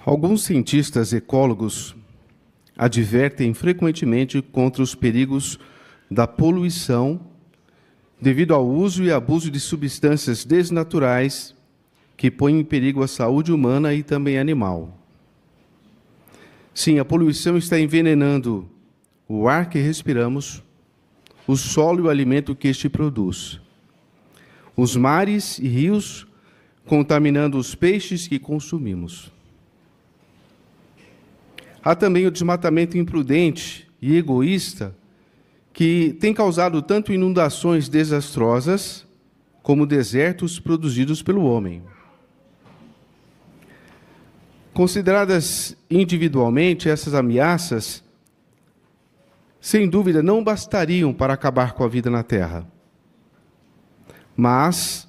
Alguns cientistas ecólogos advertem frequentemente contra os perigos da poluição devido ao uso e abuso de substâncias desnaturais que põem em perigo a saúde humana e também animal. Sim, a poluição está envenenando o ar que respiramos, o solo e o alimento que este produz, os mares e rios, contaminando os peixes que consumimos. Há também o desmatamento imprudente e egoísta, que tem causado tanto inundações desastrosas como desertos produzidos pelo homem. Consideradas individualmente, essas ameaças, sem dúvida, não bastariam para acabar com a vida na Terra. Mas,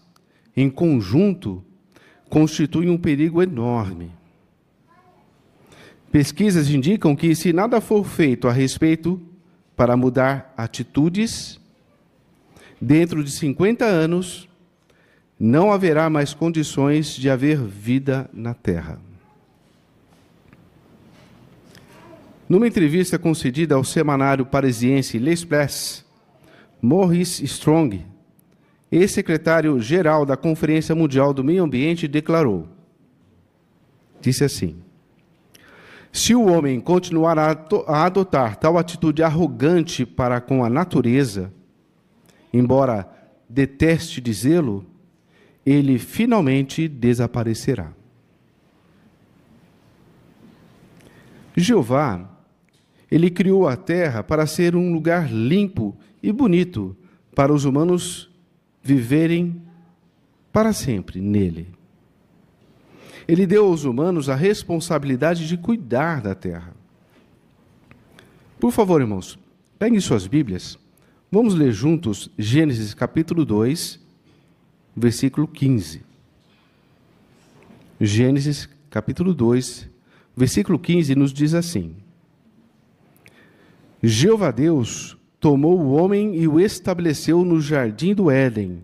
em conjunto, constituem um perigo enorme. Pesquisas indicam que, se nada for feito a respeito para mudar atitudes, dentro de 50 anos, não haverá mais condições de haver vida na Terra. Numa entrevista concedida ao semanário parisiense L'Express, Maurice Strong, ex-secretário-geral da Conferência Mundial do Meio Ambiente, declarou, disse assim: se o homem continuar a adotar tal atitude arrogante para com a natureza, embora deteste dizê-lo, ele finalmente desaparecerá. Jeová, ele criou a terra para ser um lugar limpo e bonito para os humanos viverem para sempre nele. Ele deu aos humanos a responsabilidade de cuidar da terra. Por favor, irmãos, peguem suas Bíblias. Vamos ler juntos Gênesis capítulo 2, versículo 15. Gênesis capítulo 2, versículo 15 nos diz assim: Jeová Deus tomou o homem e o estabeleceu no jardim do Éden,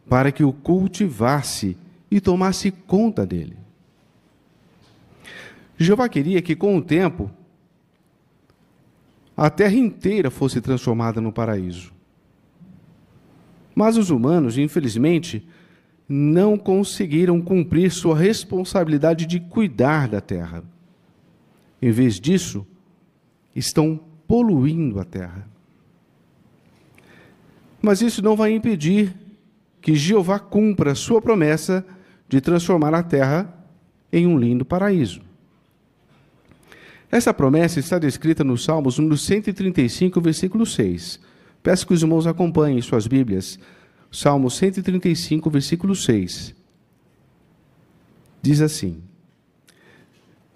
para que o cultivasse e tomasse conta dele. Jeová queria que, com o tempo, a terra inteira fosse transformada no paraíso. Mas os humanos, infelizmente, não conseguiram cumprir sua responsabilidade de cuidar da terra. Em vez disso, estão poluindo a terra. Mas isso não vai impedir que Jeová cumpra a sua promessa de transformar a terra em um lindo paraíso. Essa promessa está descrita no Salmos número 135, versículo 6. Peço que os irmãos acompanhem suas Bíblias. Salmo 135, versículo 6. Diz assim: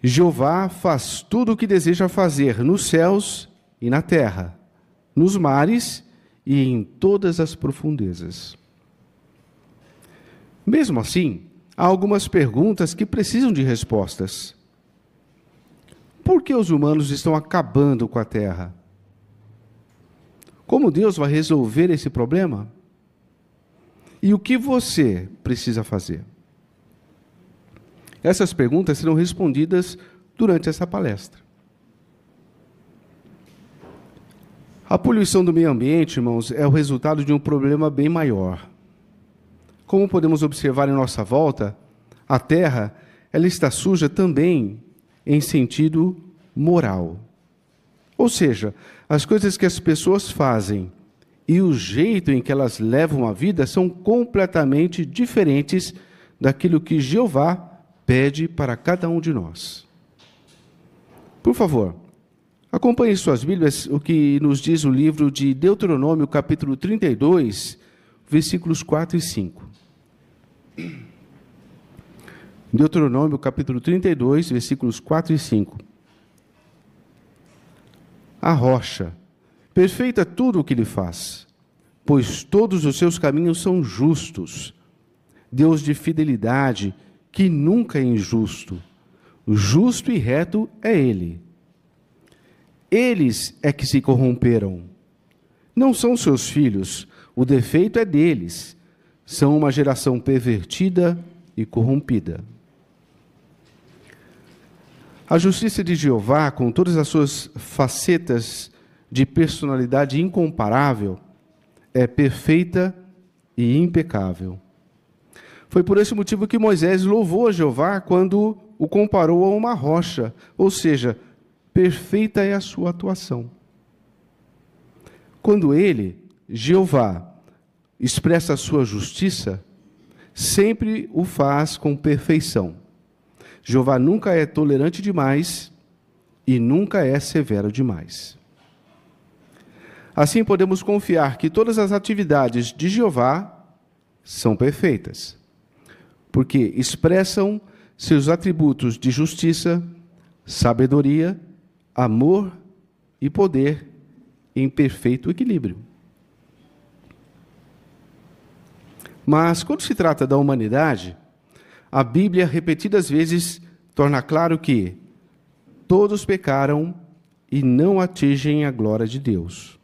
Jeová faz tudo o que deseja fazer nos céus e na terra, nos mares e em todas as profundezas. Mesmo assim, há algumas perguntas que precisam de respostas. Por que os humanos estão acabando com a terra? Como Deus vai resolver esse problema? E o que você precisa fazer? Essas perguntas serão respondidas durante essa palestra. A poluição do meio ambiente, irmãos, é o resultado de um problema bem maior. Como podemos observar em nossa volta, a terra, ela está suja também em sentido moral. Ou seja, as coisas que as pessoas fazem e o jeito em que elas levam a vida são completamente diferentes daquilo que Jeová pede para cada um de nós. Por favor, acompanhe em suas Bíblias o que nos diz o livro de Deuteronômio, capítulo 32, versículos 4 e 5. Deuteronômio, capítulo 32, versículos 4 e 5. A rocha, perfeita tudo o que lhe faz, pois todos os seus caminhos são justos. Deus de fidelidade, que nunca é injusto. Justo e reto é Ele. Eles é que se corromperam. Não são seus filhos, o defeito é deles. São uma geração pervertida e corrompida. A justiça de Jeová, com todas as suas facetas de personalidade incomparável, é perfeita e impecável. Foi por esse motivo que Moisés louvou a Jeová quando o comparou a uma rocha, ou seja, perfeita é a sua atuação. Quando ele, Jeová, expressa a sua justiça, sempre o faz com perfeição. Jeová nunca é tolerante demais e nunca é severo demais. Assim podemos confiar que todas as atividades de Jeová são perfeitas, porque expressam seus atributos de justiça, sabedoria, amor e poder em perfeito equilíbrio. Mas, quando se trata da humanidade, a Bíblia, repetidas vezes, torna claro que todos pecaram e não atingem a glória de Deus.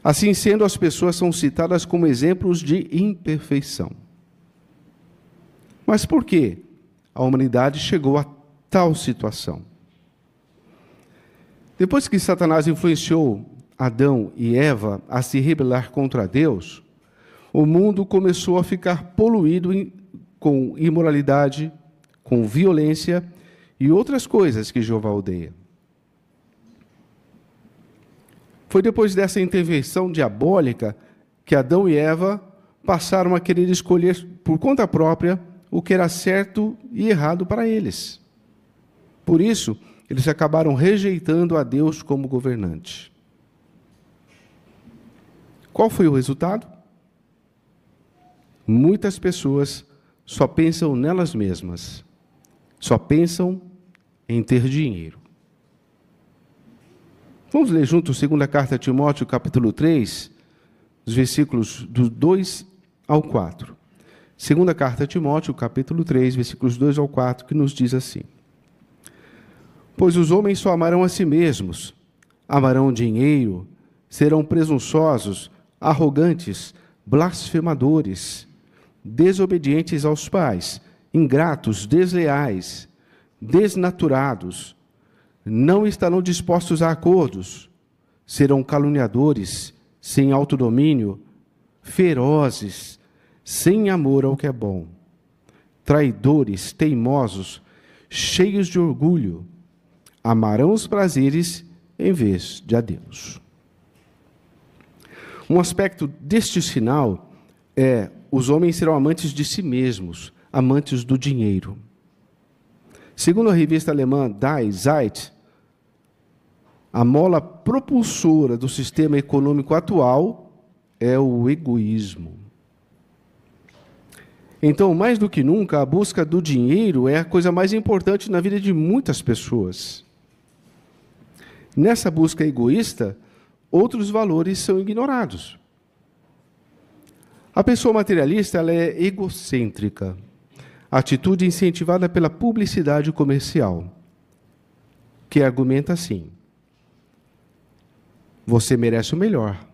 Assim sendo, as pessoas são citadas como exemplos de imperfeição. Mas por que a humanidade chegou a tal situação? Depois que Satanás influenciou Adão e Eva a se rebelar contra Deus, o mundo começou a ficar poluído com imoralidade, com violência e outras coisas que Jeová odeia. Foi depois dessa intervenção diabólica que Adão e Eva passaram a querer escolher por conta própria o que era certo e errado para eles. Por isso, eles acabaram rejeitando a Deus como governante. Qual foi o resultado? Muitas pessoas só pensam nelas mesmas, só pensam em ter dinheiro. Vamos ler juntos 2ª carta a Timóteo, capítulo 3, os versículos do 2 ao 4. 2ª carta a Timóteo, capítulo 3, versículos 2 ao 4, que nos diz assim: Pois os homens só amarão a si mesmos, amarão dinheiro, serão presunçosos, arrogantes, blasfemadores, desobedientes aos pais, ingratos, desleais, desnaturados, não estarão dispostos a acordos, serão caluniadores, sem autodomínio, ferozes, sem amor ao que é bom, traidores, teimosos, cheios de orgulho, amarão os prazeres em vez de a Deus. Um aspecto deste sinal é: os homens serão amantes de si mesmos, amantes do dinheiro. Segundo a revista alemã Die Zeit, a mola propulsora do sistema econômico atual é o egoísmo. Então, mais do que nunca, a busca do dinheiro é a coisa mais importante na vida de muitas pessoas. Nessa busca egoísta, outros valores são ignorados. A pessoa materialista, ela é egocêntrica, atitude incentivada pela publicidade comercial, que argumenta assim: você merece o melhor.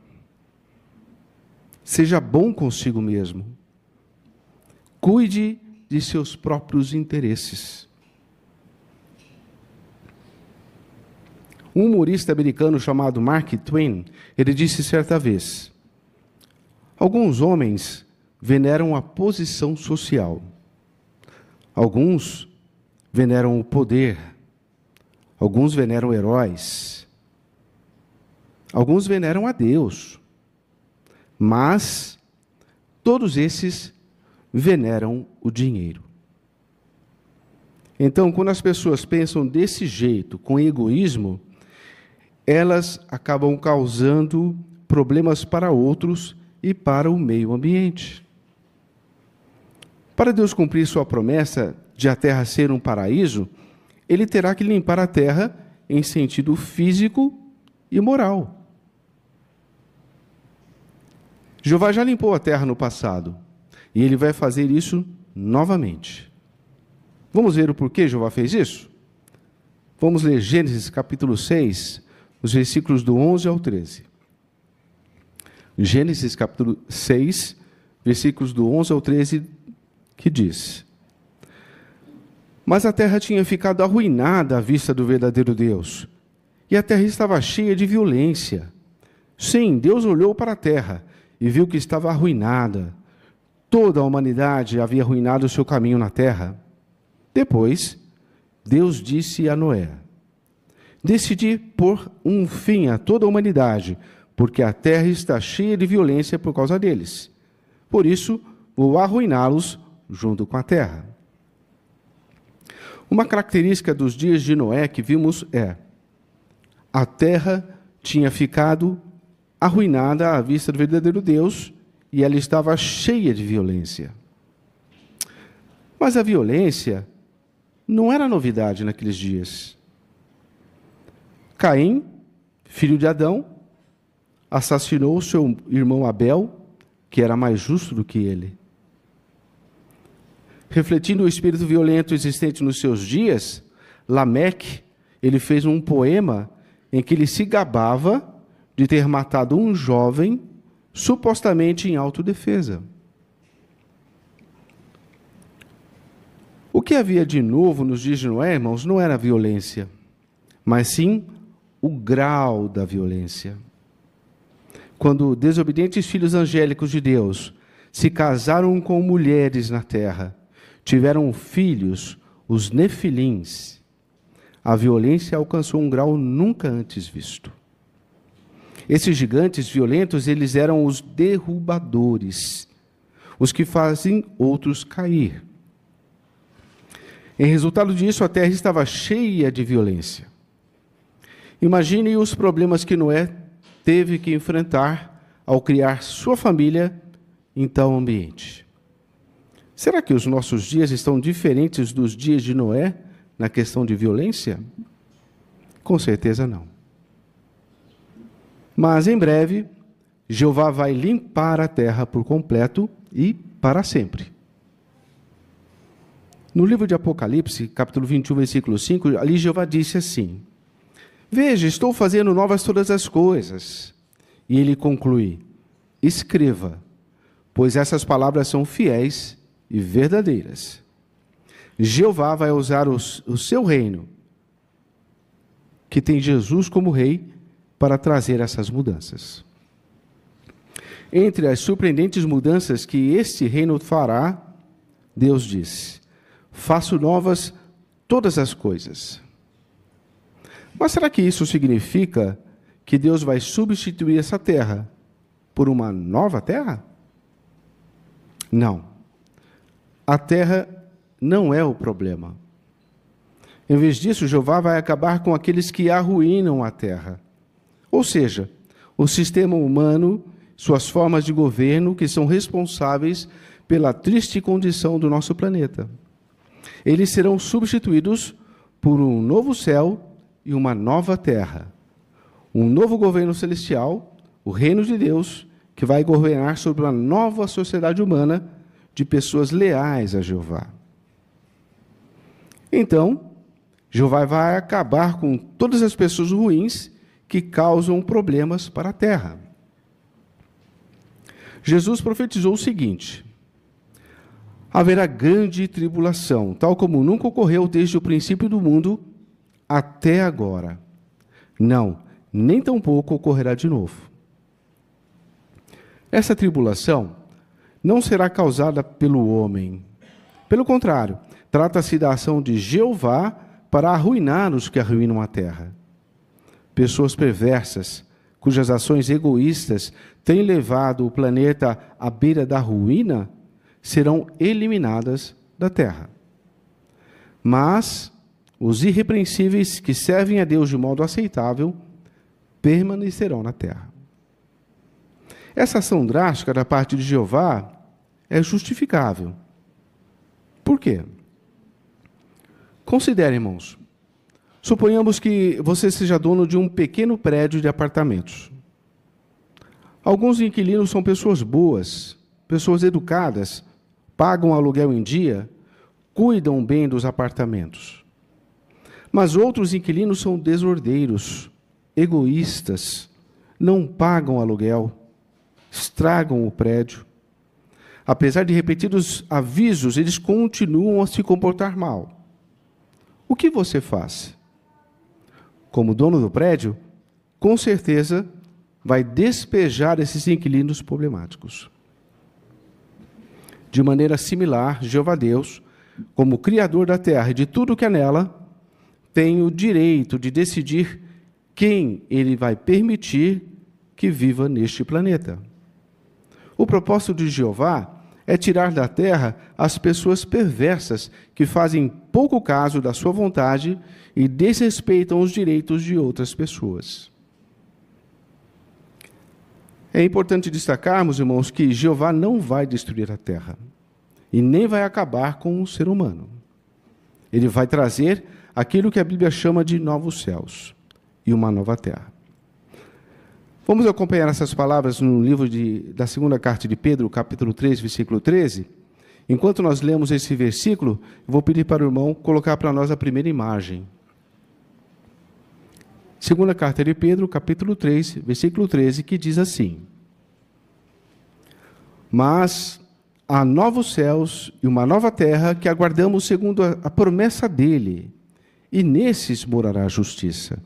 Seja bom consigo mesmo. Cuide de seus próprios interesses. Um humorista americano chamado Mark Twain, ele disse certa vez: alguns homens veneram a posição social. Alguns veneram o poder. Alguns veneram heróis. Alguns veneram a Deus. Mas todos esses veneram o dinheiro. Então, quando as pessoas pensam desse jeito, com egoísmo, elas acabam causando problemas para outros e para o meio ambiente. Para Deus cumprir sua promessa de a terra ser um paraíso, ele terá que limpar a terra em sentido físico e moral. Jeová já limpou a terra no passado, e ele vai fazer isso novamente. Vamos ver o porquê Jeová fez isso? Vamos ler Gênesis capítulo 6, os versículos do 11 ao 13. Gênesis capítulo 6, versículos do 11 ao 13, que diz: Mas a terra tinha ficado arruinada à vista do verdadeiro Deus. E a terra estava cheia de violência. Sim, Deus olhou para a terra e viu que estava arruinada. Toda a humanidade havia arruinado o seu caminho na terra. Depois, Deus disse a Noé: decidi pôr um fim a toda a humanidade, porque a terra está cheia de violência por causa deles. Por isso, vou arruiná-los junto com a terra. Uma característica dos dias de Noé que vimos é: a terra tinha ficado arruinada à vista do verdadeiro Deus e ela estava cheia de violência. Mas a violência não era novidade naqueles dias. Caim, filho de Adão, assassinou seu irmão Abel, que era mais justo do que ele. Refletindo o espírito violento existente nos seus dias, Lameque, ele fez um poema em que ele se gabava de ter matado um jovem, supostamente em autodefesa. O que havia de novo nos dias de Noé, irmãos, não era a violência, mas sim o grau da violência. Quando desobedientes filhos angélicos de Deus se casaram com mulheres na terra, tiveram filhos, os nefilins, a violência alcançou um grau nunca antes visto. Esses gigantes violentos, eles eram os derrubadores, os que fazem outros cair. Em resultado disso, a terra estava cheia de violência. Imagine os problemas que Noé teve que enfrentar ao criar sua família em tal ambiente. Será que os nossos dias estão diferentes dos dias de Noé na questão de violência? Com certeza não. Mas em breve, Jeová vai limpar a terra por completo e para sempre. No livro de Apocalipse, capítulo 21, versículo 5, ali Jeová disse assim: veja, estou fazendo novas todas as coisas. E ele conclui: escreva, pois essas palavras são fiéis e verdadeiras. Jeová vai usar o seu reino, que tem Jesus como rei, para trazer essas mudanças. Entre as surpreendentes mudanças que este reino fará, Deus diz: faço novas todas as coisas. Mas será que isso significa que Deus vai substituir essa terra por uma nova terra? Não. A terra não é o problema. Em vez disso, Jeová vai acabar com aqueles que arruinam a terra. Ou seja, o sistema humano, suas formas de governo, que são responsáveis pela triste condição do nosso planeta. Eles serão substituídos por um novo céu e uma nova terra. Um novo governo celestial, o reino de Deus, que vai governar sobre uma nova sociedade humana de pessoas leais a Jeová. Então, Jeová vai acabar com todas as pessoas ruins que causam problemas para a terra. Jesus profetizou o seguinte: haverá grande tribulação, tal como nunca ocorreu desde o princípio do mundo até agora. Não, nem tampouco ocorrerá de novo. Essa tribulação não será causada pelo homem. Pelo contrário, trata-se da ação de Jeová para arruinar os que arruinam a terra. Pessoas perversas, cujas ações egoístas têm levado o planeta à beira da ruína, serão eliminadas da terra. Mas os irrepreensíveis que servem a Deus de modo aceitável permanecerão na terra. Essa ação drástica da parte de Jeová é justificável. Por quê? Considere, irmãos. Suponhamos que você seja dono de um pequeno prédio de apartamentos. Alguns inquilinos são pessoas boas, pessoas educadas, pagam aluguel em dia, cuidam bem dos apartamentos. Mas outros inquilinos são desordeiros, egoístas, não pagam aluguel, estragam o prédio. Apesar de repetidos avisos, eles continuam a se comportar mal. o que você faz? Como dono do prédio, com certeza vai despejar esses inquilinos problemáticos. De maneira similar, Jeová Deus, como Criador da terra e de tudo que há nela, tem o direito de decidir quem Ele vai permitir que viva neste planeta. O propósito de Jeová é tirar da terra as pessoas perversas que fazem pouco caso da sua vontade e desrespeitam os direitos de outras pessoas. É importante destacarmos, irmãos, que Jeová não vai destruir a terra e nem vai acabar com o ser humano. Ele vai trazer aquilo que a Bíblia chama de novos céus e uma nova terra. Vamos acompanhar essas palavras no livro da segunda carta de Pedro, capítulo 3, versículo 13. Enquanto nós lemos esse versículo, eu vou pedir para o irmão colocar para nós a primeira imagem. Segunda carta de Pedro, capítulo 3, versículo 13, que diz assim: Mas há novos céus e uma nova terra que aguardamos segundo a promessa dele, e nesses morará a justiça.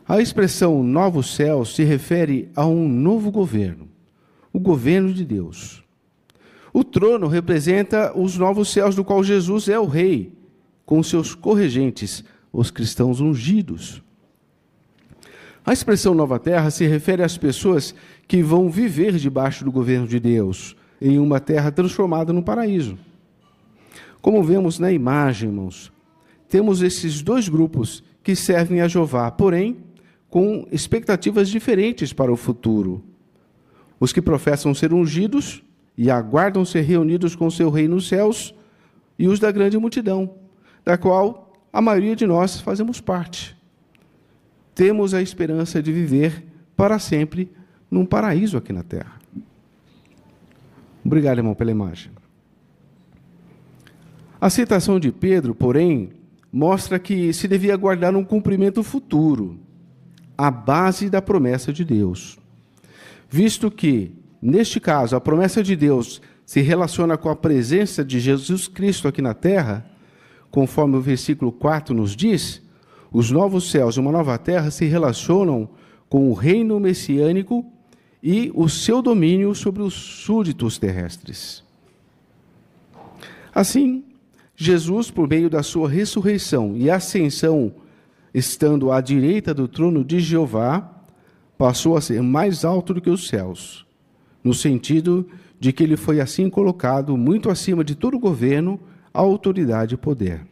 A expressão novos céus se refere a um novo governo, o governo de Deus. O trono representa os novos céus do qual Jesus é o rei, com seus corregentes, os cristãos ungidos. A expressão nova terra se refere às pessoas que vão viver debaixo do governo de Deus, em uma terra transformada no paraíso. Como vemos na imagem, irmãos, temos esses dois grupos que servem a Jeová, porém, com expectativas diferentes para o futuro. Os que professam ser ungidos e aguardam ser reunidos com seu rei nos céus, e os da grande multidão, da qual a maioria de nós fazemos parte. Temos a esperança de viver para sempre num paraíso aqui na terra. Obrigado, irmão, pela imagem. A citação de Pedro, porém, mostra que se devia aguardar um cumprimento futuro, a base da promessa de Deus. Visto que, neste caso, a promessa de Deus se relaciona com a presença de Jesus Cristo aqui na terra, conforme o versículo 4 nos diz, os novos céus e uma nova terra se relacionam com o reino messiânico e o seu domínio sobre os súditos terrestres. Assim, Jesus, por meio da sua ressurreição e ascensão, estando à direita do trono de Jeová, passou a ser mais alto do que os céus, no sentido de que ele foi assim colocado muito acima de todo governo, autoridade e poder.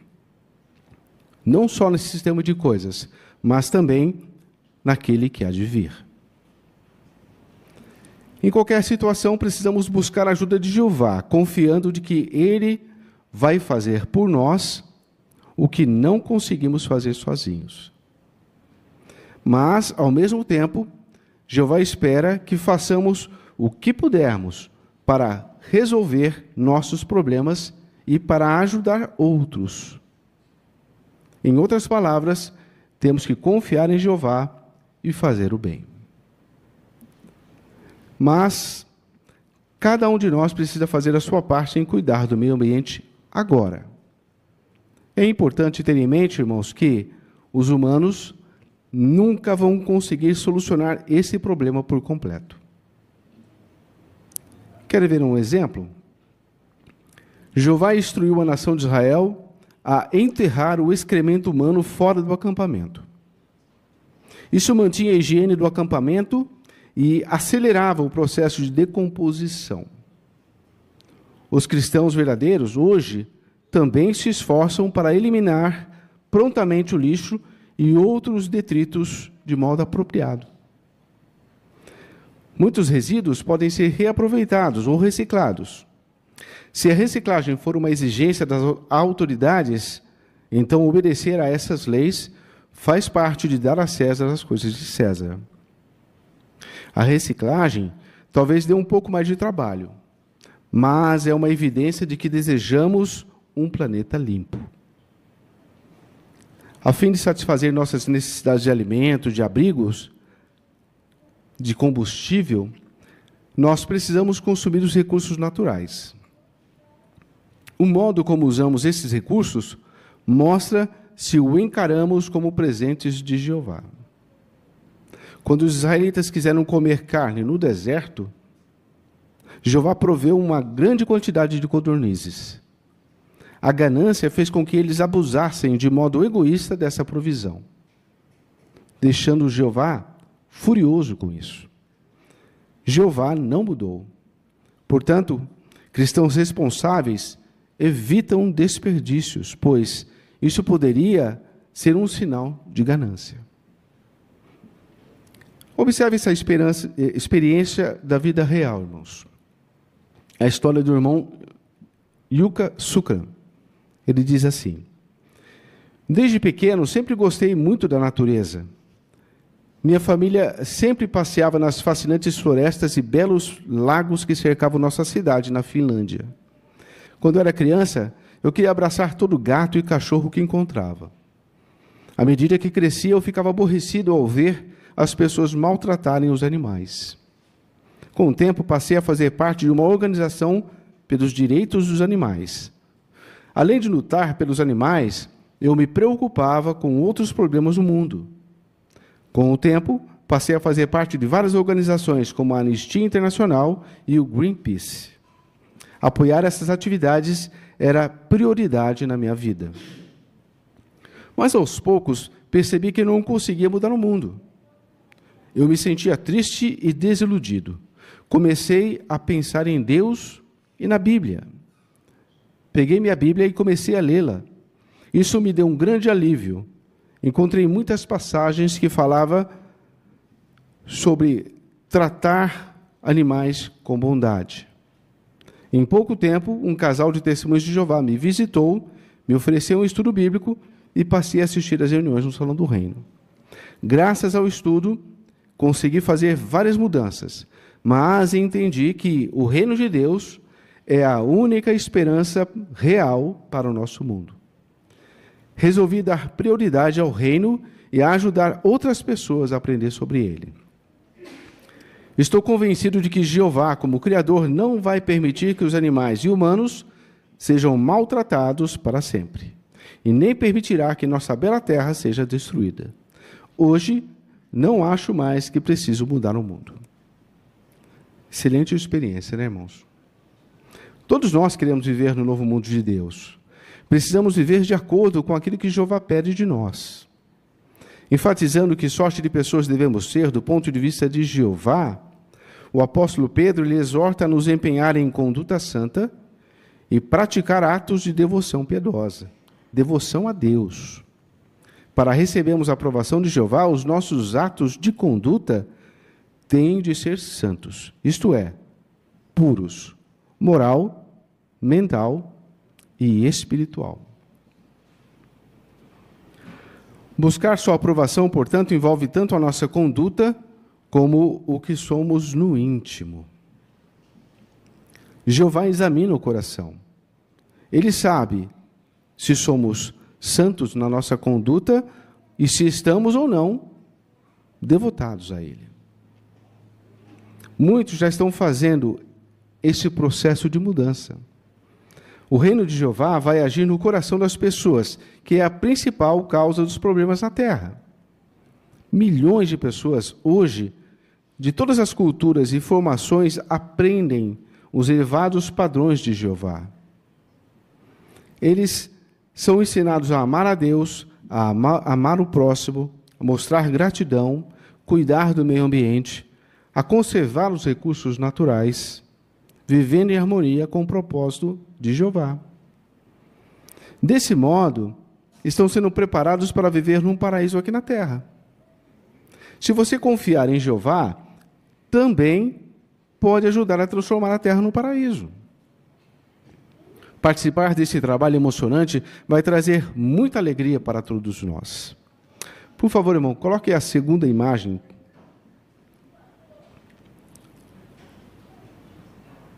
Não só nesse sistema de coisas, mas também naquele que há de vir. Em qualquer situação, precisamos buscar a ajuda de Jeová, confiando de que Ele vai fazer por nós o que não conseguimos fazer sozinhos. Mas, ao mesmo tempo, Jeová espera que façamos o que pudermos para resolver nossos problemas e para ajudar outros. Em outras palavras, temos que confiar em Jeová e fazer o bem. Mas cada um de nós precisa fazer a sua parte em cuidar do meio ambiente agora. É importante ter em mente, irmãos, que os humanos nunca vão conseguir solucionar esse problema por completo. Querem ver um exemplo? Jeová instruiu a nação de Israel a enterrar o excremento humano fora do acampamento. Isso mantinha a higiene do acampamento e acelerava o processo de decomposição. Os cristãos verdadeiros, hoje, também se esforçam para eliminar prontamente o lixo e outros detritos de modo apropriado. Muitos resíduos podem ser reaproveitados ou reciclados. Se a reciclagem for uma exigência das autoridades, então obedecer a essas leis faz parte de dar a César as coisas de César. A reciclagem talvez dê um pouco mais de trabalho, mas é uma evidência de que desejamos um planeta limpo. A fim de satisfazer nossas necessidades de alimento, de abrigos, de combustível, nós precisamos consumir os recursos naturais. O modo como usamos esses recursos mostra se o encaramos como presentes de Jeová. Quando os israelitas quiseram comer carne no deserto, Jeová proveu uma grande quantidade de codornizes. A ganância fez com que eles abusassem de modo egoísta dessa provisão, deixando Jeová furioso com isso. Jeová não mudou. Portanto, cristãos responsáveis evitam desperdícios, pois isso poderia ser um sinal de ganância. Observe essa experiência da vida real, irmãos. A história do irmão Yuka Sukran. Ele diz assim: desde pequeno, sempre gostei muito da natureza. Minha família sempre passeava nas fascinantes florestas e belos lagos que cercavam nossa cidade, na Finlândia. Quando eu era criança, eu queria abraçar todo gato e cachorro que encontrava. À medida que crescia, eu ficava aborrecido ao ver as pessoas maltratarem os animais. Com o tempo, passei a fazer parte de uma organização pelos direitos dos animais. Além de lutar pelos animais, eu me preocupava com outros problemas no mundo. Com o tempo, passei a fazer parte de várias organizações, como a Anistia Internacional e o Greenpeace. Apoiar essas atividades era prioridade na minha vida. Mas, aos poucos, percebi que não conseguia mudar o mundo. Eu me sentia triste e desiludido. Comecei a pensar em Deus e na Bíblia. Peguei minha Bíblia e comecei a lê-la. Isso me deu um grande alívio. Encontrei muitas passagens que falavam sobre tratar animais com bondade. Em pouco tempo, um casal de testemunhos de Jeová me visitou, me ofereceu um estudo bíblico e passei a assistir às reuniões no Salão do Reino. Graças ao estudo, consegui fazer várias mudanças, mas entendi que o reino de Deus é a única esperança real para o nosso mundo. Resolvi dar prioridade ao reino e a ajudar outras pessoas a aprender sobre ele. Estou convencido de que Jeová, como Criador, não vai permitir que os animais e humanos sejam maltratados para sempre, e nem permitirá que nossa bela terra seja destruída. Hoje, não acho mais que preciso mudar o mundo. Excelente experiência, né, irmãos? Todos nós queremos viver no novo mundo de Deus. Precisamos viver de acordo com aquilo que Jeová pede de nós. Enfatizando que sorte de pessoas devemos ser do ponto de vista de Jeová, o apóstolo Pedro lhe exorta a nos empenhar em conduta santa e praticar atos de devoção piedosa, devoção a Deus. Para recebermos a aprovação de Jeová, os nossos atos de conduta têm de ser santos, isto é, puros, moral, mental e espiritual. Buscar sua aprovação, portanto, envolve tanto a nossa conduta como o que somos no íntimo. Jeová examina o coração. Ele sabe se somos santos na nossa conduta e se estamos ou não devotados a Ele. Muitos já estão fazendo esse processo de mudança. O reino de Jeová vai agir no coração das pessoas, que é a principal causa dos problemas na Terra. Milhões de pessoas hoje, de todas as culturas e formações, aprendem os elevados padrões de Jeová. Eles são ensinados a amar a Deus, a amar o próximo, a mostrar gratidão, cuidar do meio ambiente, a conservar os recursos naturais, vivendo em harmonia com o propósito de Jeová. Desse modo, estão sendo preparados para viver num paraíso aqui na terra. Se você confiar em Jeová, também pode ajudar a transformar a terra num paraíso. Participar desse trabalho emocionante vai trazer muita alegria para todos nós. Por favor, irmão, coloque a segunda imagem.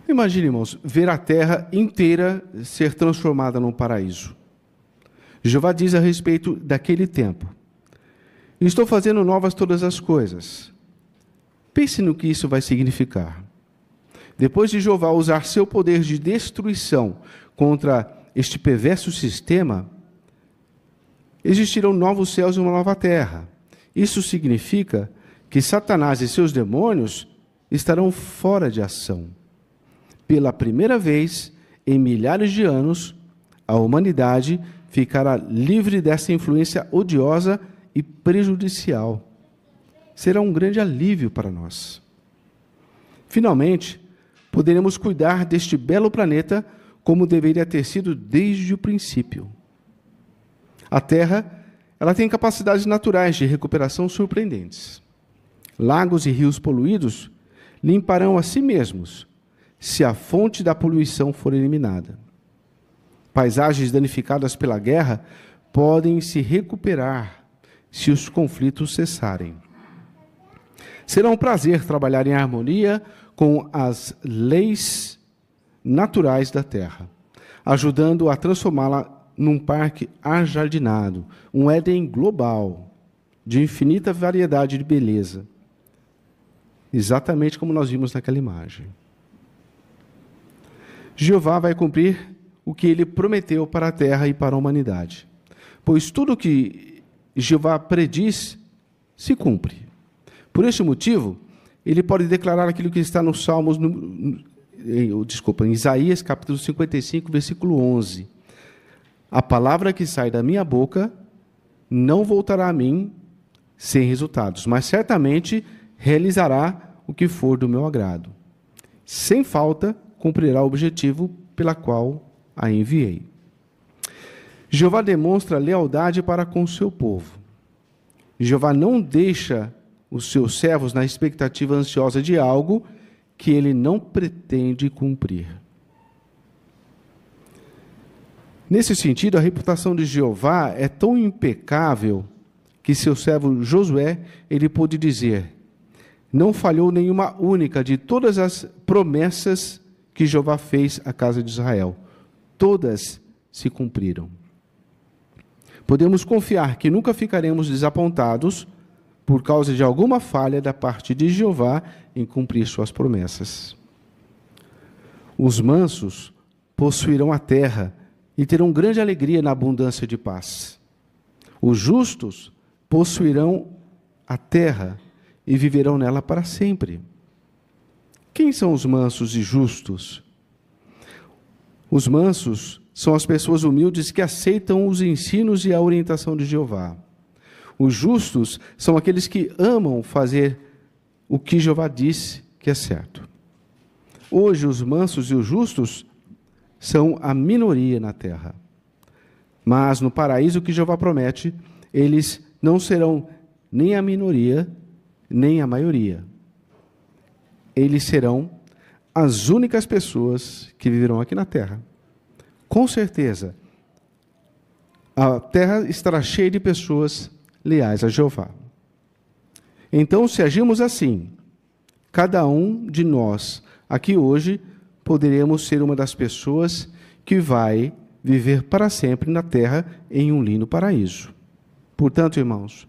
Imagine, irmãos, ver a terra inteira ser transformada num paraíso. Jeová diz a respeito daquele tempo: estou fazendo novas todas as coisas. Pense no que isso vai significar. Depois de Jeová usar seu poder de destruição contra este perverso sistema, existirão novos céus e uma nova terra. Isso significa que Satanás e seus demônios estarão fora de ação. Pela primeira vez em milhares de anos, a humanidade ficará livre dessa influência odiosa e prejudicial. Será um grande alívio para nós. Finalmente, poderemos cuidar deste belo planeta como deveria ter sido desde o princípio. A Terra, ela tem capacidades naturais de recuperação surpreendentes. Lagos e rios poluídos limparão a si mesmos, se a fonte da poluição for eliminada. Paisagens danificadas pela guerra podem se recuperar se os conflitos cessarem. Será um prazer trabalhar em harmonia com as leis naturais da Terra, ajudando a transformá-la num parque ajardinado, um Éden global, de infinita variedade de beleza. Exatamente como nós vimos naquela imagem. Jeová vai cumprir o que ele prometeu para a terra e para a humanidade, pois tudo o que Jeová prediz se cumpre. Por este motivo, ele pode declarar aquilo que está nos Salmos, em Isaías, capítulo 55, versículo 11. A palavra que sai da minha boca não voltará a mim sem resultados, mas certamente realizará o que for do meu agrado. Sem falta, cumprirá o objetivo pela qual a enviei. Jeová demonstra lealdade para com o seu povo. Jeová não deixa os seus servos na expectativa ansiosa de algo que ele não pretende cumprir. Nesse sentido, a reputação de Jeová é tão impecável que seu servo Josué, ele pôde dizer: não falhou nenhuma única de todas as promessas que Jeová fez à casa de Israel. Todas se cumpriram. Podemos confiar que nunca ficaremos desapontados por causa de alguma falha da parte de Jeová em cumprir suas promessas. Os mansos possuirão a terra e terão grande alegria na abundância de paz. Os justos possuirão a terra e viverão nela para sempre. Quem são os mansos e justos? Os mansos são as pessoas humildes que aceitam os ensinos e a orientação de Jeová. Os justos são aqueles que amam fazer o que Jeová disse que é certo. Hoje, os mansos e os justos são a minoria na terra. Mas no paraíso que Jeová promete, eles não serão nem a minoria, nem a maioria. Eles serão as únicas pessoas que viverão aqui na terra. Com certeza, a terra estará cheia de pessoas leais a Jeová. Então, se agirmos assim, cada um de nós aqui hoje poderemos ser uma das pessoas que vai viver para sempre na terra em um lindo paraíso. Portanto, irmãos,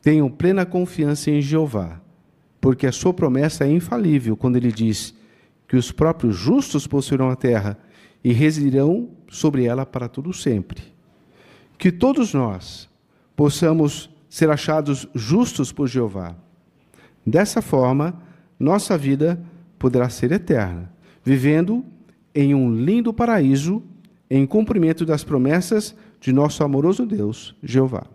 tenham plena confiança em Jeová, porque a sua promessa é infalível quando ele diz que os próprios justos possuirão a terra e residirão sobre ela para todo sempre. Que todos nós possamos ser achados justos por Jeová. Dessa forma, nossa vida poderá ser eterna, vivendo em um lindo paraíso, em cumprimento das promessas de nosso amoroso Deus, Jeová.